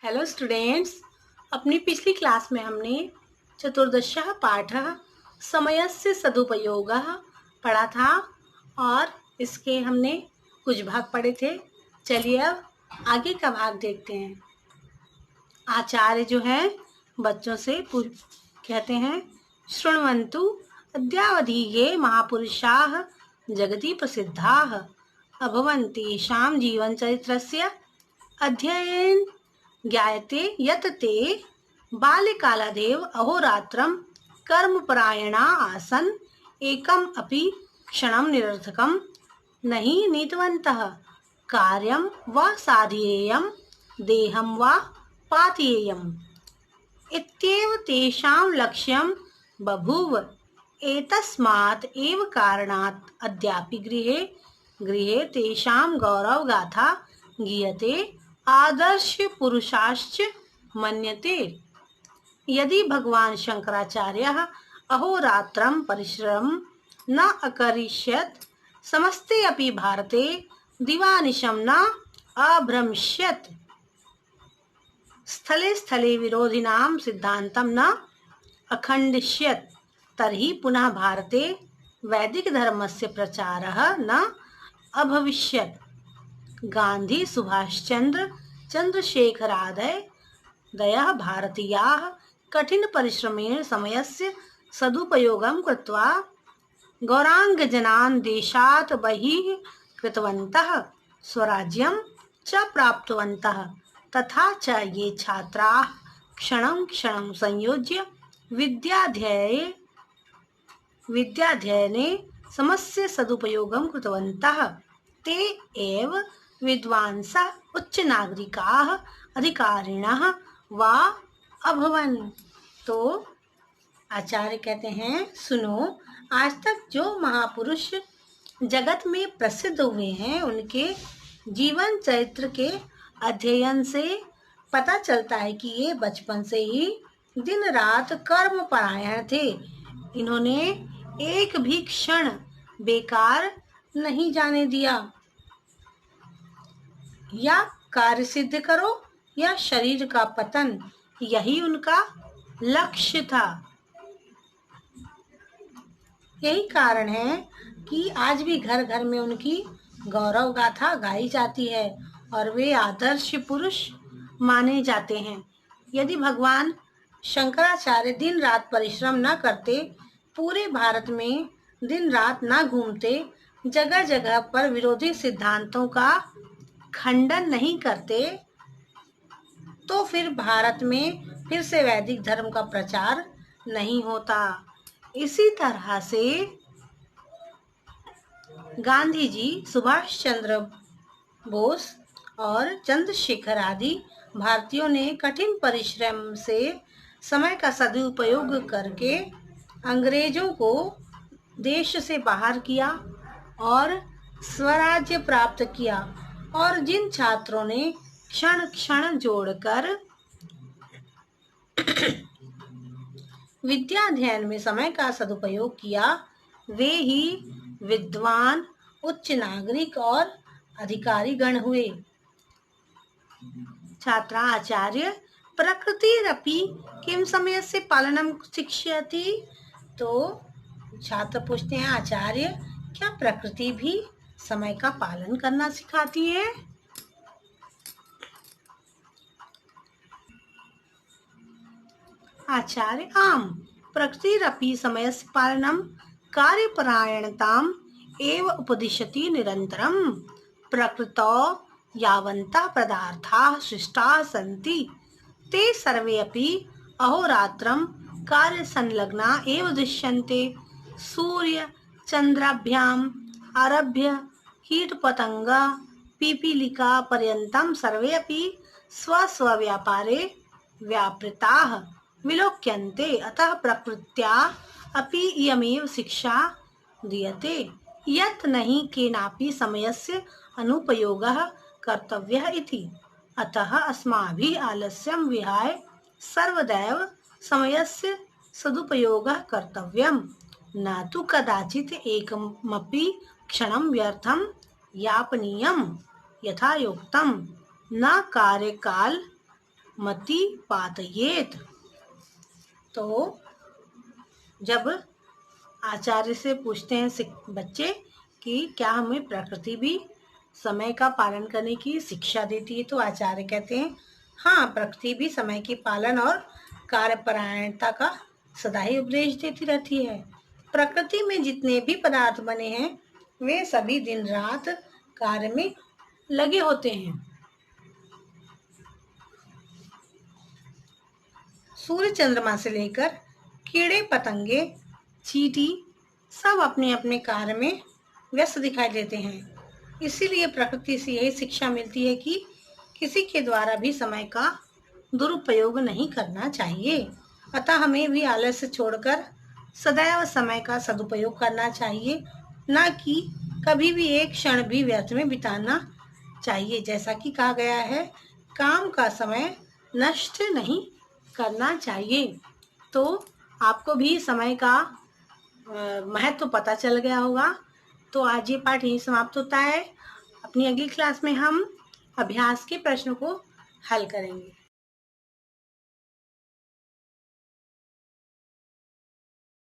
Hello students. अपनी पिछली class में हमने चतुर्दशः पाठः समयस्य सदुपयोगः पढ़ा था और इसके हमने कुछ भाग पढ़े थे। चलिए अब आगे का भाग देखते हैं। आचार्य जो है बच्चों से कहते हैं, शृण्वन्तु अद्यावधि ये महापुरुषाः जगति प्रसिद्धाः अभवन् तेषां जीवनचरित्रस्य अध्ययनेन ज्ञायते यत् ते बाल्यकालादेव अहोरात्रं कर्मपरायणा आसन्, एकम् अपि क्षणं निरर्थकं नहि नीतवन्तः। कार्यं वा साधयेयं, देहं वा पातयेयम् इत्येव तेषां लक्ष्यं बभूव। एतस्मात् एव कारणात् अद्यापि गृहे गृहे तेषां गौरवगाथा गीयते, आदर्श पुरुषाश्च मन्यते। यदि भगवान शंकराचार्यः अहोरात्रं परिश्रमं न अकरिष्यत्, समस्ते अपि भारते दिवानिशं न अभ्रंशयत्, स्थले स्थले विरोधिनां सिद्धान्तं न अखण्डयिष्यत्, तर्हि पुनः भारते वैदिक धर्मस्य प्रचारः न अभविष्यत्। गांधी सुभाष चन्द्रशेखरादयः भारतीयाः कठिन परिश्रमेण समयस्य सदुपयोगं कृत्वा गौराङ्गजनान् देशात् बहिः कृतवन्तः, स्वराज्यं च प्राप्तवन्तः। तथा च ये छात्राः क्षणं क्षणं संयोज्य विद्याध्ययने समस्य सदुपयोगं कृतवन्तः, ते एव विद्वांसः उच्चनागरिकाः अधिकारिणः वा अभवन्। तो आचार्य कहते हैं, सुनो, आज तक जो महापुरुष जगत में प्रसिद्ध हुए हैं, उनके जीवन चरित्र के अध्ययन से पता चलता है कि ये बचपन से ही दिन रात कर्म परायण थे। इन्होंने एक भी क्षण बेकार नहीं जाने दिया। या कार्य सिद्ध करो या शरीर का पतन, यही उनका लक्ष्य था। यही कारण है कि आज भी घर घर में उनकी गौरव गाथा गाई जाती है और वे आदर्श पुरुष माने जाते हैं। यदि भगवान शंकराचार्य दिन रात परिश्रम न करते, पूरे भारत में दिन रात न घूमते, जगह जगह पर विरोधी सिद्धांतों का खंडन नहीं करते, तो फिर भारत में फिर से वैदिक धर्म का प्रचार नहीं होता। इसी तरह से गांधी जी, सुभाष चंद्र बोस और चंद्रशेखर आदि भारतीयों ने कठिन परिश्रम से समय का सदुपयोग करके अंग्रेजों को देश से बाहर किया और स्वराज्य प्राप्त किया। और जिन छात्रों ने क्षण क्षण जोड़कर विद्याध्ययन में समय का सदुपयोग किया, वे ही विद्वान, उच्च नागरिक और अधिकारी गण हुए। छात्रा आचार्य प्रकृतिरपि किम समयस्य पालनम शिक्षयति। तो छात्र पूछते हैं, आचार्य, क्या प्रकृति भी समय का पालन करना सिखाती है? आचार्य, आम प्रकृतिरपि समयस्य पालनम कार्यपरायणताम् एव उपदिशति निरन्तरं। प्रकृतौ यावन्तः पदार्थाः सृष्टाः सन्ति, ते सर्वे अपि अहोरात्रं कार्यसंलग्ना एव दृश्यन्ते। सूर्य चन्द्राभ्याम् आरभ्य कीटपतंग पिपीलिका पर्यन्तं सर्वे अपि स्वस्वव्यापारे व्यापृताः विलोक्यन्ते। अतः प्रकृत्या अपि इयमेव शिक्षा दीयते यत् नहि केनापि समयस्य अनुपयोगः कर्तव्यः इति। अतः अस्माभिः आलस्यं विहाय सर्वदैव समयस्य सदुपयोगः कर्तव्यः, न तु कदाचित् एकमपि क्षणं व्यर्थं यापनीयम्। यथायोक्तं न कार्यकाल मति पातयेत। तो जब आचार्य से पूछते हैं बच्चे कि क्या हमें प्रकृति भी समय का पालन करने की शिक्षा देती है, तो आचार्य कहते हैं हाँ, प्रकृति भी समय के पालन और कार्यपरायणता का सदा ही उपदेश देती रहती है। प्रकृति में जितने भी पदार्थ बने हैं वे सभी दिन रात कार्य में लगे होते हैं। सूर्य चंद्रमा से लेकर कीड़े पतंगे चींटी सब अपने अपने कार्य में व्यस्त दिखाई देते हैं। इसीलिए प्रकृति से यही शिक्षा मिलती है कि किसी के द्वारा भी समय का दुरुपयोग नहीं करना चाहिए। अतः हमें भी आलस्य छोड़कर सदैव समय का सदुपयोग करना चाहिए, न कि कभी भी एक क्षण भी व्यर्थ में बिताना चाहिए। जैसा कि कहा गया है, काम का समय नष्ट नहीं करना चाहिए। तो आपको भी समय का महत्व पता चल गया होगा। तो आज ये पाठ यहीं समाप्त होता है। अपनी अगली क्लास में हम अभ्यास के प्रश्नों को हल करेंगे।